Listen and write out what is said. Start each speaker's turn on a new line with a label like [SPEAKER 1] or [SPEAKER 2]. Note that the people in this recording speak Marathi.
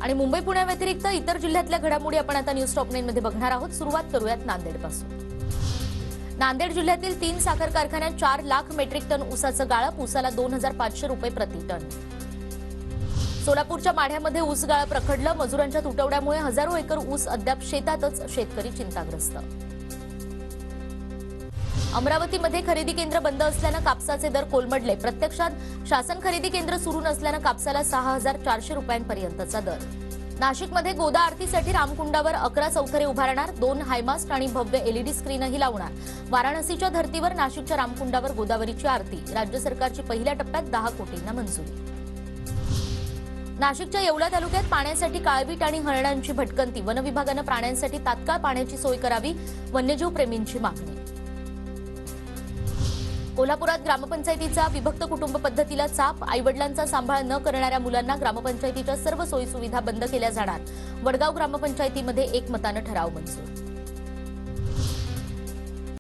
[SPEAKER 1] आणि मुंबई पुण्याव्यतिरिक्त इतर जिल्ह्यातल्या घडामोडी आपण आता न्यूज टॉप 9 मध्ये बघणार आहोत। सुरुवात करूयात नांदेडपासून। नांदेड जिल्ह्यातील 3 साखर कारखान्यात 4 लाख मेट्रिक टन ऊसाचं गाळप, ऊसाला 2500 रुपये प्रति टन। सोलापूरच्या माढ्यामध्ये ऊस गाळप रखडलं, मजुरांच्या तुटवड्यामुळे हजारो एकर ऊस अद्याप शेतातच, शेतकरी चिंताग्रस्त। अमरावतीमध्ये खरेदी केंद्र बंद असल्यानं कापसाचे दर कोलमडले, प्रत्यक्षात शासन खरेदी केंद्र सुरू नसल्यानं कापसाला 6400 रुपयांपर्यंतचा दर। नाशिकमध्ये गोदा आरतीसाठी रामकुंडावर 11 चौथरे उभारणार, 2 हायमास्ट आणि भव्य एलईडी स्क्रीनही लावणार। वाराणसीच्या धर्तीवर नाशिकच्या रामकुंडावर गोदावरीची आरती, राज्य सरकारची पहिल्या टप्प्यात 10 कोटींना मंजुरी। नाशिकच्या येवला तालुक्यात पाण्यासाठी काळवीट आणि हरणांची भटकंती, वन विभागानं प्राण्यांसाठी तात्काळ पाण्याची सोय करावी, वन्यजीव प्रेमींची मागणी। कोल्हापुरात ग्रामपंचायतीचा विभक्त कुटुंब पद्धतीला चाप, आईवडिलांचा सांभाळ न करणाऱ्या मुलांना ग्रामपंचायतीच्या सर्व सोयीसुविधा बंद केल्या जाणार, वडगाव ग्रामपंचायतीमध्ये एकमतानं ठराव मंजूर।